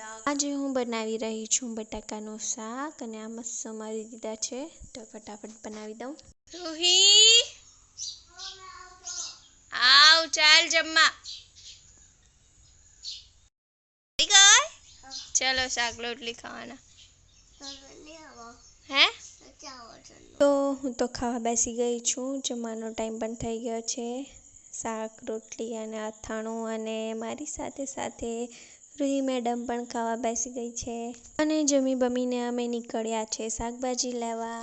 Vlog. આજે હું બનાવી રહી છું બટાકાનું શાક અને આ મસ્ત સમારી દીધા છે તો ફટાફટ બનાવી દઉં। રૂહી આવ ચાલ જમ્મા चलो शाक रोटली खावाना है तो हूँ तो खावा बेसी गई छूँ जमवानो टाइम पण थई गयो छे। शाक रोटली अने अथाणुं अने मारी साथे साथे रूही मैडम पण खावा बेसी गई छे अने जमी बमीने अमे निकळ्या छे शाकभाजी लेवा।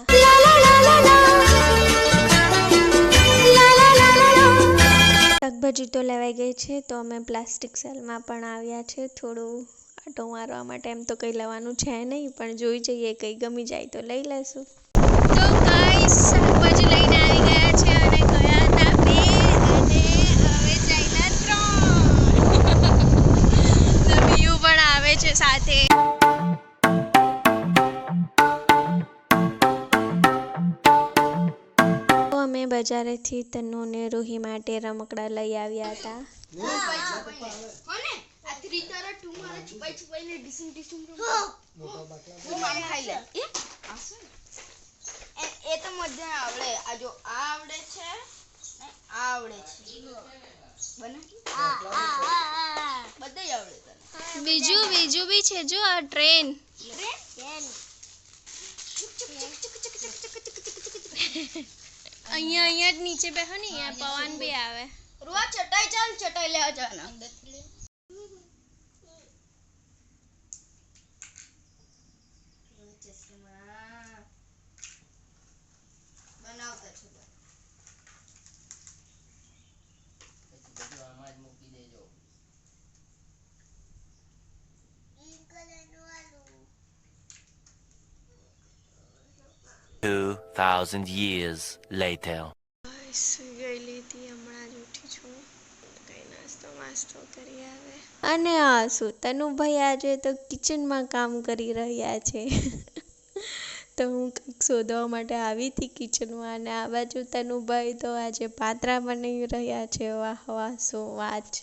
शाकभाजी तो लेवाई गई छे तो अमे प्लास्टिक सेल में पण आव्या छे थोड़ुं आटो मारवा माटे। एम तो कई लेवानुं छे नहीं पण जोई जईए कई गमी जाय तो लई लेशुं। तो गाइस शाकभाजी लईने आवी गया छे अने गया हता 2 अने हवे जायना 3 लवियू पण आवे छे साथे। तो अमे बजारेथी तन्नू ने रूही माटे रमकड़ा लई आव्या हता। એ તો મજા આવડે આ જો આ આવડે છે ને આ આવડે છે બને આ બધાય આવડે તને બીજું બીજું બી છે જો આ ટ્રેન અહીંયા અહીંયા જ નીચે બેહો ને અહીંયા પવન બી આવે। રૂવા ચટાઈ ચાલ ચટાઈ લેવા જવાના અંદરથી લે બનાવતા છે બધું આમાં જ મૂકી દેજો ઈ કલરનું આલુ 2000 years later સુઈ ગયેલી હતી હમણાં જ ઉઠી છું કઈ નાસ્તો કરી આવે। અને આ શું તનુભાઈ આજે તો કિચનમાં કામ કરી રહ્યા છે તો હું કંઈક શોધવા માટે આવી હતી કિચનમાં અને આ બાજુ તનુભાઈ તો આજે પાત્રા બનાવી રહ્યા છે। વાહ વાહ શું વાત છે।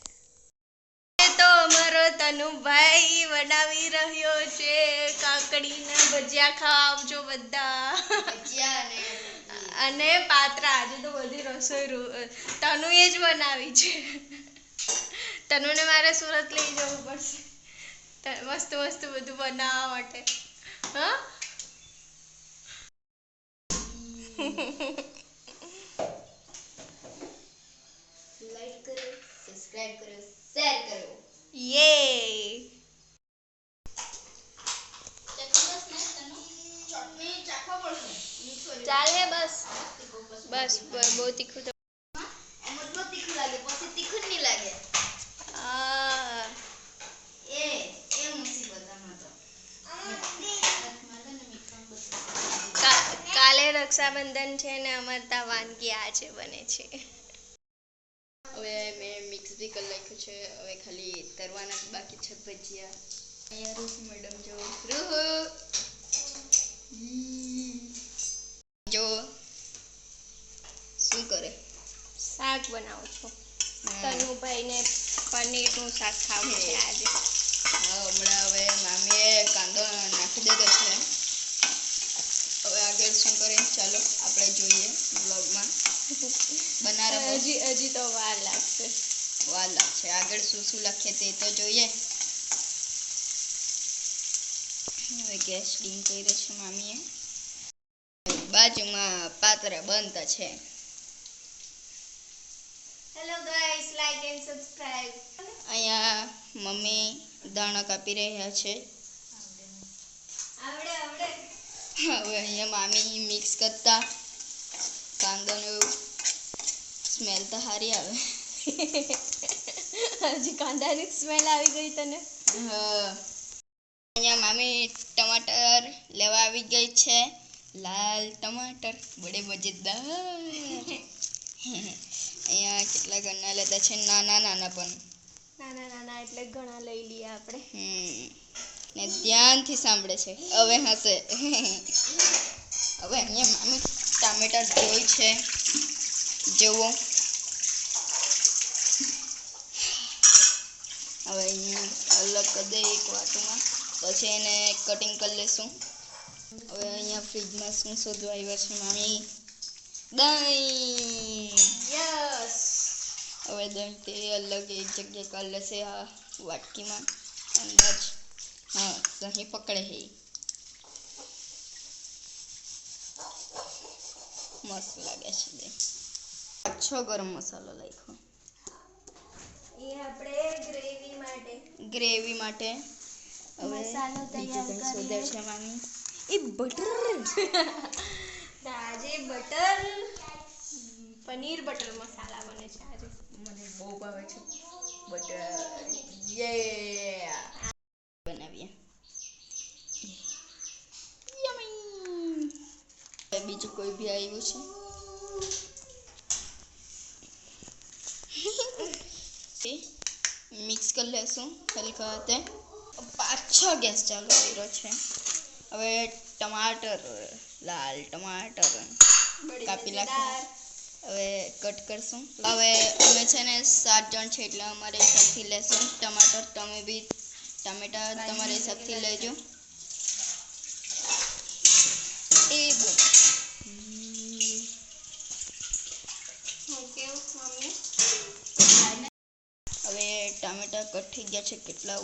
તો અમારો તનુભાઈ બનાવી રહ્યો છે કાકડીના ભજીયા ખાવા આવજો બધા ભજીયા અને પાત્રા। આજે તો બધી રસોઈ તનુએ જ બનાવી છે। તનુને મારે સુરત લઈ જવું પડશે મસ્ત મસ્ત બધું બનાવવા માટે। હા લાઈક કરો સબસ્ક્રાઇબ કરો શેર કરો યે ચટણી ચાખવા પડશે ચાલ હે બસ બસ બહુ તીખું તો એમ જ બહુ તીખું લાગે પછી તીખું જ નહીં લાગે એ મુસીબત આમાં તો કાલે રક્ષાબંધન છે ને અમાર તા વાનગી આજે બને છે। હવે મેં મિક્સ બી કરી નાખ્યું છે હવે ખાલી તરવાના બાકી છે ભજીયા। અહીંયા રૂહી મેડમ જો જો શું કરે શાક બનાવું છું તનુભાઈને પનીરનું શાક ખાવું છે આજે। હા હમણાં હવે મામીએ કાંદો નાખી દીધો છે હવે આગળ શું કરે ચાલો આપણે જોઈએ બ્લોગમાં બનારે હજી તો વાર લાગશે આગળ શું શું લખે તે તો જોઈએ। હવે ગેસ ડીમ કરી દે છે મામીએ બાજુમાં પાત્રા બનતા છે। Hello guys like and subscribe. અહીંયા મમ્મી દાણા કાપી રહ્યા છે આવડે હવે અહીંયા મામી મિક્સ કરતા કાંદાનું સ્મેલ તો સારી આવે હજી કાંદાની સ્મેલ આવી ગઈ તને હા અહીંયા મામી ટમાટર લેવા આવી ગઈ છે લાલ ટમાટર બડે મજેદાર અહીંયા કેટલા ઘણા લેતા છે નાના નાના પણ નાના એટલે ઘણા લઈ લઈએ આપણે ને ધ્યાનથી સાંભળે છે હવે હશે હવે અહીંયા મામી ટામેટા ધોઈ છે જુઓ હવે અહીંયા અલગ કરી દઈએ એક વાટમાં. પછી એને કટિંગ કરી લેશું. હવે અહીંયા ફ્રીજમાં શું શોધવા આવ્યા છે મામી? દહીં. યસ. હવે દહીં તે અલગ એક જગ્યાએ કરી લેશે આ વાટકીમાં. અંદાજ હા દહીં પકડે છે. મસ્ત લાગે છે દહીં. આછો ગરમ મસાલો નાખ્યો એ આપણે ગ્રેવી માટે. હવે મસાલો બીજું કંઈ શોધે છે મામી? એ બટર. આજે બટર પનીર બટર મસાલા બને છે આજે. મને બહુ ભાવે છે બટર. યે બનાવીએ. યમી. બીજું કોઈ બી આવ્યું છે. મિક્સ કરી લેશું હલકા હાથે. પાછો ગેસ ચાલુ કર્યો છે. હવે ટમાટર, લાલ ટમાટર કાપી નાખીએ. હવે કટ કરશું. હવે અમે છે ને 7 જણ છે એટલે અમારે હિસાબથી લેશું ટમાટર. તમે બી ટામેટા તમારા હિસાબથી લેજો. એ ઓકે મમ્મી. હવે ટામેટા કટ થઈ ગયા છે. કેટલા 1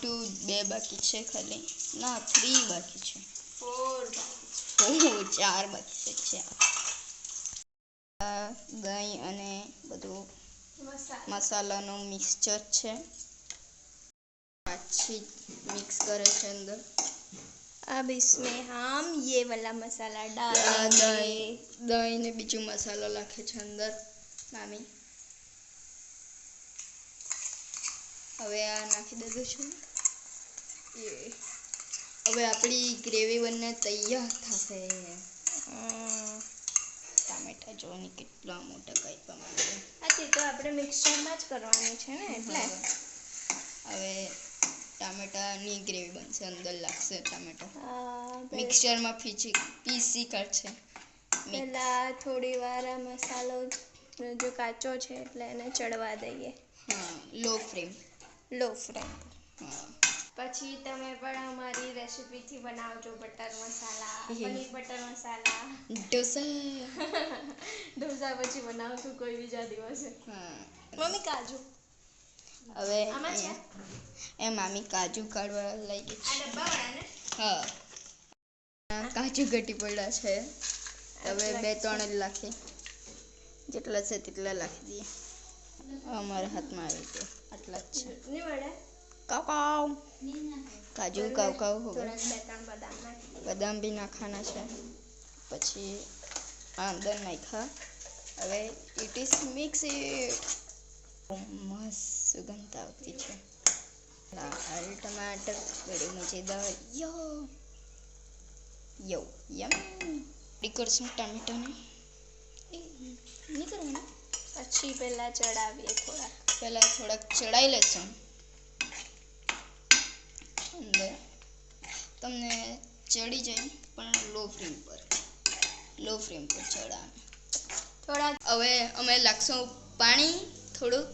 2 2 બાકી છે ખાલી. ના 3 બાકી છે. 4 બાકી છે. દહીં અને બધું મસાલાનું મિક્સચર છે. પાછી મિક્સ કરે છે અંદર. अब इसमें हम ये वाला मसाला આ डालेंगे. દહીં ને બીજું મસાલો નાખે છે અંદર મામી. હવે આ નાખી દીધું છે. હવે આપણી ગ્રેવી બનને તૈયાર થશે. ટામેટા જોઈને કેટલા મોટા કાપ્યા માંગે. હા તે તો આપણે મિક્સચરમાં જ કરવાનું છે ને એટલે. હવે ટામેટાની ગ્રેવી બનશે. અંદર લાગશે ટામેટા. હા, મિક્સચરમાં પીસી કાઢશે. પહેલા થોડી વાર આ મસાલો જો કાચો છે એટલે એને ચડવા દઈએ હા લો ફ્લેમ. હા. પછી તમે પણ અમારી રેસીપીથી બનાવજો બટર મસાલા, પનીર બટર મસાલા. ઢોસા પછી બનાવશું કોઈ બીજા દિવસે. હા મમ્મી કાજુ હવે આમાં છે. એ મામી કાજુ કાઢવા લઈ ગઈ આ છે. ડબ્બાવાળા ને. હા કાજુ ઘટી પડ્યા છે. હવે 2-3 જ નાખીએ. જેટલા છે તેટલા નાખી દઈએ. અમારા હાથમાં આવી ગયો આટલા જ છે. નહીં વડે કાવ કાજુ કાવ થોડાક 2-3 બદામ નાખી. બદામ બી નાખવાના છે. પછી આ અંદર નાખ્યા. હવે ઇટ ઇઝ મિક્સ ઇટ. મસ્ત સુગંધ આવતી છે. લાલ ટમાટર બડે મજેદાર. યો યમ કરશું ટામેટાને. નહીં કરવાના. પછી પહેલા ચડાવીએ થોડાક ચડાવી લેશું અંદર. તમને ચડી જાય પણ લો ફ્લેમ પર ચડાવવાનું. થોડાક. હવે અમે લાગશું પાણી થોડું.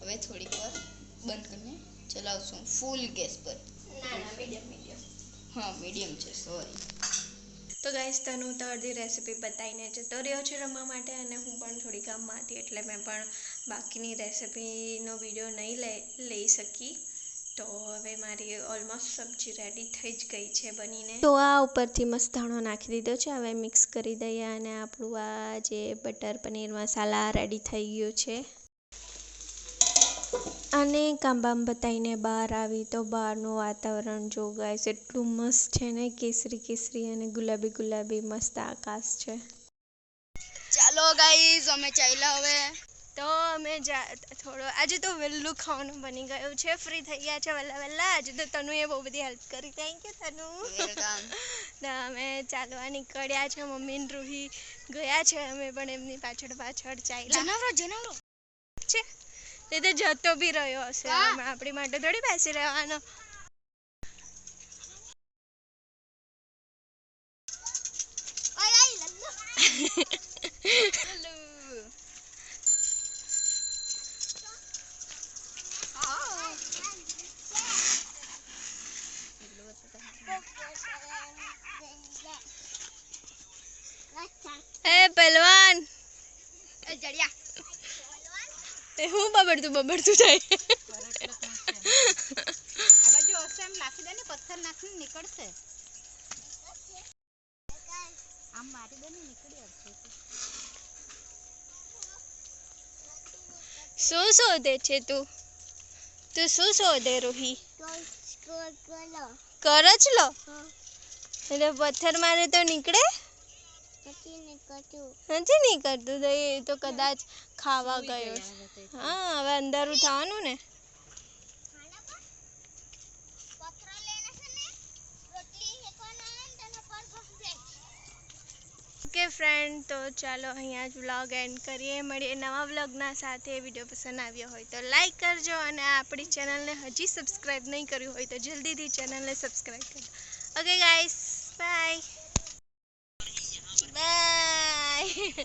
હવે થોડીક વાર બંધ કરીને ચલાવશું ફૂલ ગેસ પર. ના મીડિયમ. હા મીડિયમ છે સોરી. તો ગાઈસ તનુ તો અડધી રેસીપી બતાવીને જતો રહ્યો છે રમવા માટે અને હું પણ થોડી કામમાં હતી એટલે મેં પણ બાકીની રેસીપીનો વિડીયો નહીં લઈ શકી. તો હવે મારી ઓલમોસ્ટ સબ્જી રેડી થઈ જ ગઈ છે બનીને. તો આ ઉપરથી મસ્ત ધાણો નાખી દીધો છે. હવે મિક્સ કરી દઈએ અને આપણું આ જે બટર પનીર મસાલા રેડી થઈ ગયું છે. અને કામ બતાવીને બહાર આવી તો બહારનું વાતાવરણ જો ગાઈસ એટલું મસ્ત છે ને. કેસરી અને ગુલાબી મસ્ત આકાશ છે. ચાલો ગાઈઝ અમે ચાલ્યા હવે. તો અમે થોડો આજે તો વહેલું ખાવાનું બની ગયું છે. ફ્રી થઈ ગયા છે વહેલા. આજે તો તનુએ બહુ બધી હેલ્પ કરી. Thank you Tanu. વેલકમ. તો અમે ચાલવા નીકળ્યા છે. મમ્મી ને રૂહી ગયા છે. અમે પણ એમની પાછળ ચાલ્યા જનાવરો છે. તે તો જતો બી રહ્યો હશે. આપણી માટે થોડી બેસી રહેવાનો. એ પહેલવાન એ જડિયા એ હું બબડતું જાય આ બાજુ હશે એમ લાખી દે ને પથ્થર નાખીને નીકળશે આમ મારી દે ને નીકળી આવશે શું શોધે છે તું શું શોધે રોહી કરચ લો એટલે પથ્થર મારે તો નીકળે નથી નીકળતું તો એ તો કદાચ ખાવા ગયો હા હવે અંધારું થવાનું ને ઓકે ફ્રેન્ડ તો ચાલો અહીંયા જ વ્લોગ એન્ડ કરીએ મળીએ નવા વ્લોગના સાથે વિડીયો પસંદ આવ્યો હોય તો લાઈક કરજો અને આપણી ચેનલને હજી સબસ્ક્રાઈબ નહીં કર્યું હોય તો જલ્દીથી ચેનલને સબસ્ક્રાઈબ કરજો ઓકે ગાઈસ બાય બાય